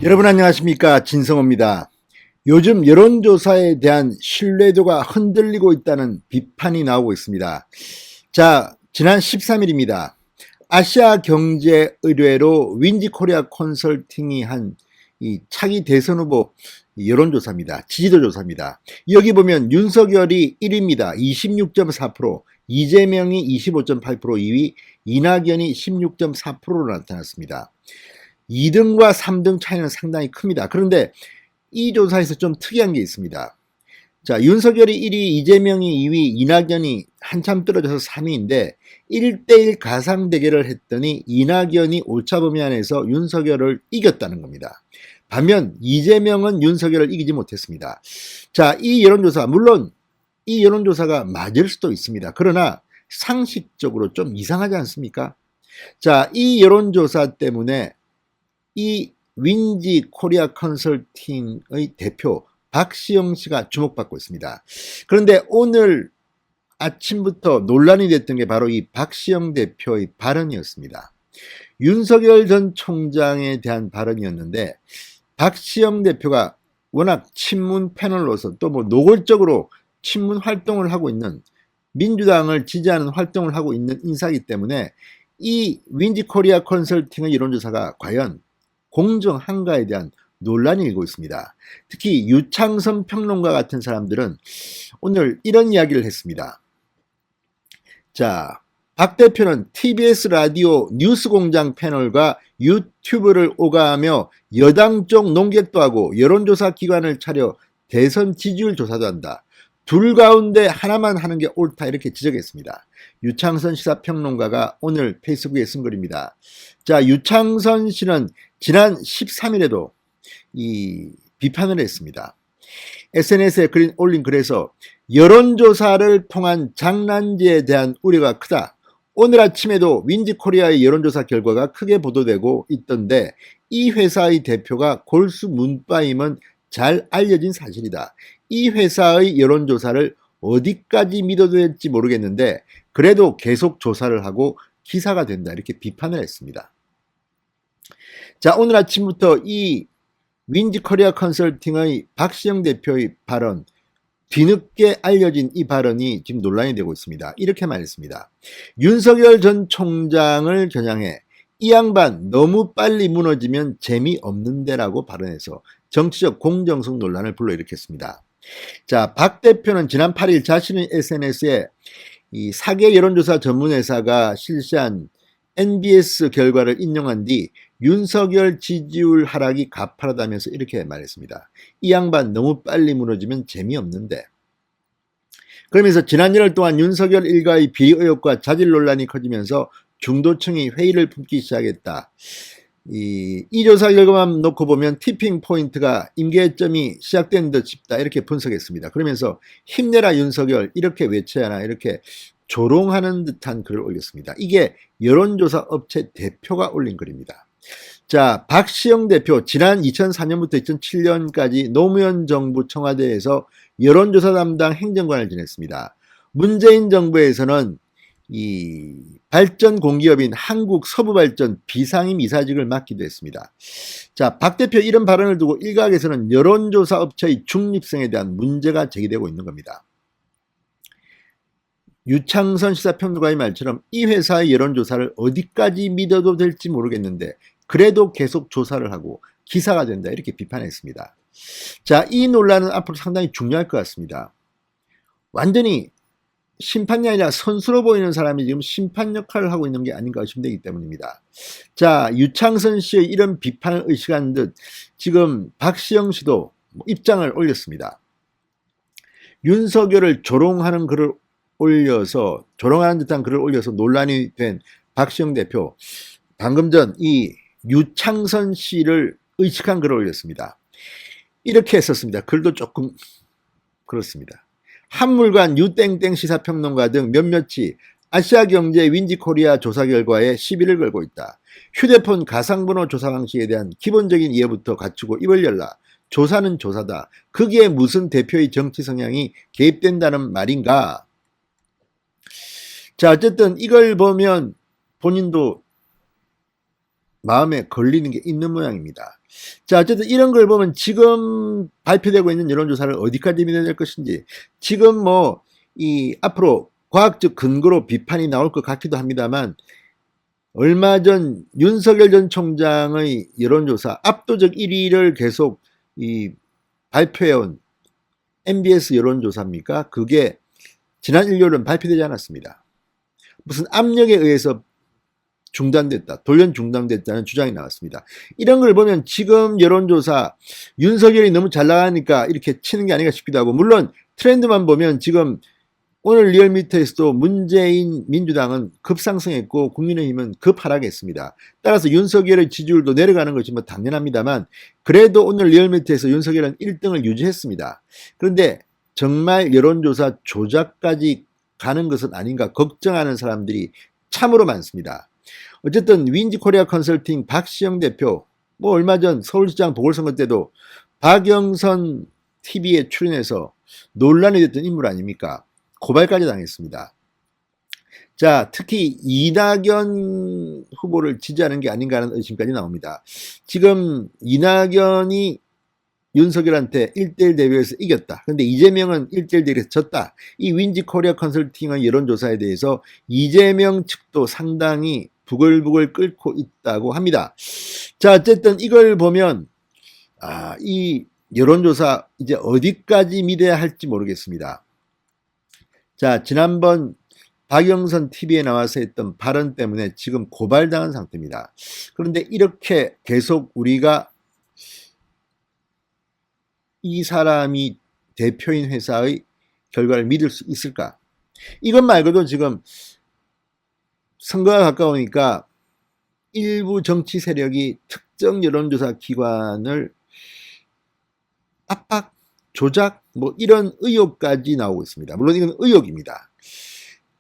여러분 안녕하십니까, 진성호입니다. 요즘 여론조사에 대한 신뢰도가 흔들리고 있다는 비판이 나오고 있습니다. 자, 지난 13일입니다. 아시아경제의뢰로 윈지코리아 컨설팅이 한 이 차기 대선 후보 여론조사입니다. 지지도 조사입니다. 여기 보면 윤석열이 1위입니다. 26.4%, 이재명이 25.8%, 2위, 이낙연이 16.4%로 나타났습니다. 2등과 3등 차이는 상당히 큽니다. 그런데 이 조사에서 좀 특이한 게 있습니다. 자, 윤석열이 1위, 이재명이 2위, 이낙연이 한참 떨어져서 3위인데 1대1 가상 대결을 했더니 이낙연이 오차 범위 안에서 윤석열을 이겼다는 겁니다. 반면 이재명은 윤석열을 이기지 못했습니다. 자, 이 여론조사, 물론 이 여론조사가 맞을 수도 있습니다. 그러나 상식적으로 좀 이상하지 않습니까? 자, 이 여론조사 때문에 이 윈지 코리아 컨설팅의 대표 박시영 씨가 주목받고 있습니다. 그런데 오늘 아침부터 논란이 됐던 게 바로 이 박시영 대표의 발언이었습니다. 윤석열 전 총장에 대한 발언이었는데 박시영 대표가 워낙 친문 패널로서 또 뭐 노골적으로 친문 활동을 하고 있는, 민주당을 지지하는 활동을 하고 있는 인사이기 때문에 이 윈지 코리아 컨설팅의 여론조사가 과연 공정한가에 대한 논란이 일고 있습니다. 특히 유창선 평론가 같은 사람들은 오늘 이런 이야기를 했습니다. 자, 박 대표는 TBS 라디오 뉴스공장 패널과 유튜브를 오가며 여당 쪽 농객도 하고 여론조사 기관을 차려 대선 지지율 조사도 한다. 둘 가운데 하나만 하는 게 옳다, 이렇게 지적했습니다. 유창선 시사평론가가 오늘 페이스북에 쓴 글입니다. 자, 유창선 씨는 지난 13일에도 이 비판을 했습니다. SNS에 올린 글에서 여론조사를 통한 장난질에 대한 우려가 크다. 오늘 아침에도 윈지코리아의 여론조사 결과가 크게 보도되고 있던데 이 회사의 대표가 골수 문바임은 잘 알려진 사실이다. 이 회사의 여론조사를 어디까지 믿어도 될지 모르겠는데 그래도 계속 조사를 하고 기사가 된다, 이렇게 비판을 했습니다. 자, 오늘 아침부터 이 윈지 코리아 컨설팅의 박시영 대표의 발언, 뒤늦게 알려진 이 발언이 지금 논란이 되고 있습니다. 이렇게 말했습니다. 윤석열 전 총장을 겨냥해 이 양반 너무 빨리 무너지면 재미없는데라고 발언해서 정치적 공정성 논란을 불러일으켰습니다. 자, 박 대표는 지난 8일 자신의 SNS에 이 사계 여론조사 전문회사가 실시한 NBS 결과를 인용한 뒤 윤석열 지지율 하락이 가파르다면서 이렇게 말했습니다. 이 양반 너무 빨리 무너지면 재미없는데. 그러면서 지난 열 동안 윤석열 일가의 비리 의혹과 자질 논란이 커지면서 중도층이 회의를 품기 시작했다. 이 조사 결과만 놓고 보면 티핑 포인트가 임계점이 시작된 듯 싶다, 이렇게 분석했습니다. 그러면서 힘내라 윤석열, 이렇게 외쳐야 하나, 이렇게 조롱하는 듯한 글을 올렸습니다. 이게 여론조사 업체 대표가 올린 글입니다. 자, 박시영 대표 지난 2004년부터 2007년까지 노무현 정부 청와대에서 여론조사 담당 행정관을 지냈습니다. 문재인 정부에서는 이 발전 공기업인 한국서부발전 비상임 이사직을 맡기도 했습니다. 자, 박 대표 이런 발언을 두고 일각에서는 여론조사 업체의 중립성에 대한 문제가 제기되고 있는 겁니다. 유창선 시사평론가의 말처럼 이 회사의 여론조사를 어디까지 믿어도 될지 모르겠는데 그래도 계속 조사를 하고 기사가 된다, 이렇게 비판했습니다. 자, 이 논란은 앞으로 상당히 중요할 것 같습니다. 완전히 심판이 아니라 선수로 보이는 사람이 지금 심판 역할을 하고 있는 게 아닌가 의심되기 때문입니다. 자, 유창선 씨의 이런 비판을 의식한 듯 지금 박시영 씨도 입장을 올렸습니다. 윤석열을 조롱하는 글을 올려서, 조롱하는 듯한 글을 올려서 논란이 된 박시영 대표, 방금 전 이 유창선 씨를 의식한 글을 올렸습니다. 이렇게 했었습니다. 글도 조금 그렇습니다. 한물간 유땡땡 시사평론가 등 몇몇이 아시아경제 윈지코리아 조사 결과에 시비를 걸고 있다. 휴대폰 가상번호 조사 방식에 대한 기본적인 이해부터 갖추고 입을 열라. 조사는 조사다. 거기에 무슨 대표의 정치 성향이 개입된다는 말인가? 자, 어쨌든 이걸 보면 본인도 마음에 걸리는 게 있는 모양입니다. 자, 어쨌든 이런 걸 보면 지금 발표되고 있는 여론조사를 어디까지 믿어야 될 것인지, 지금 뭐 이 앞으로 과학적 근거로 비판이 나올 것 같기도 합니다만, 얼마 전 윤석열 전 총장의 여론조사 압도적 1위를 계속 발표해온 MBS 여론조사입니까? 그게 지난 일요일은 발표되지 않았습니다. 무슨 압력에 의해서 중단됐다, 돌연 중단됐다는 주장이 나왔습니다. 이런 걸 보면 지금 여론조사 윤석열이 너무 잘 나가니까 이렇게 치는 게 아닌가 싶기도 하고, 물론 트렌드만 보면 지금 오늘 리얼미터에서도 문재인 민주당은 급상승했고 국민의힘은 급하락했습니다. 따라서 윤석열의 지지율도 내려가는 것이 뭐 당연합니다만, 그래도 오늘 리얼미터에서 윤석열은 1등을 유지했습니다. 그런데 정말 여론조사 조작까지 가는 것은 아닌가 걱정하는 사람들이 참으로 많습니다. 어쨌든 윈지코리아 컨설팅 박시영 대표, 뭐 얼마 전 서울시장 보궐선거 때도 박영선 TV에 출연해서 논란이 됐던 인물 아닙니까? 고발까지 당했습니다. 자, 특히 이낙연 후보를 지지하는 게 아닌가 하는 의심까지 나옵니다. 지금 이낙연이 윤석열한테 1대1 대회에서 이겼다. 그런데 이재명은 1대1 대회에서 졌다. 이 윈지코리아 컨설팅의 여론조사에 대해서 이재명 측도 상당히 부글부글 끓고 있다고 합니다. 자, 어쨌든 이걸 보면 이 여론조사 이제 어디까지 믿어야 할지 모르겠습니다. 자, 지난번 박영선 TV에 나와서 했던 발언 때문에 지금 고발당한 상태입니다. 그런데 이렇게 계속 우리가 이 사람이 대표인 회사의 결과를 믿을 수 있을까? 이것 말고도 지금 선거가 가까우니까 일부 정치 세력이 특정 여론조사 기관을 압박, 조작, 뭐 이런 의혹까지 나오고 있습니다. 물론 이건 의혹입니다.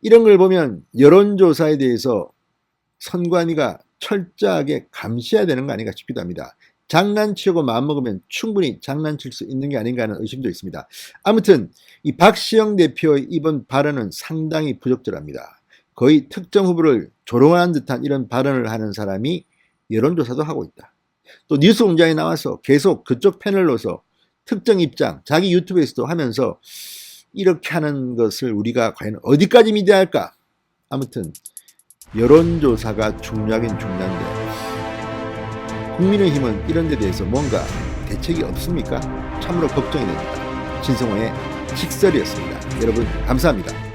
이런 걸 보면 여론조사에 대해서 선관위가 철저하게 감시해야 되는 거 아닌가 싶기도 합니다. 장난치려고 마음먹으면 충분히 장난칠 수 있는 게 아닌가 하는 의심도 있습니다. 아무튼 이 박시영 대표의 이번 발언은 상당히 부적절합니다. 거의 특정 후보를 조롱하는 듯한 이런 발언을 하는 사람이 여론조사도 하고 있다. 또 뉴스 공장에 나와서 계속 그쪽 패널로서 특정 입장, 자기 유튜브에서도 하면서 이렇게 하는 것을 우리가 과연 어디까지 믿어야 할까? 아무튼 여론조사가 중요하긴 중요한데, 국민의힘은 이런 데 대해서 뭔가 대책이 없습니까? 참으로 걱정이 됩니다. 진성호의 직설이었습니다. 여러분 감사합니다.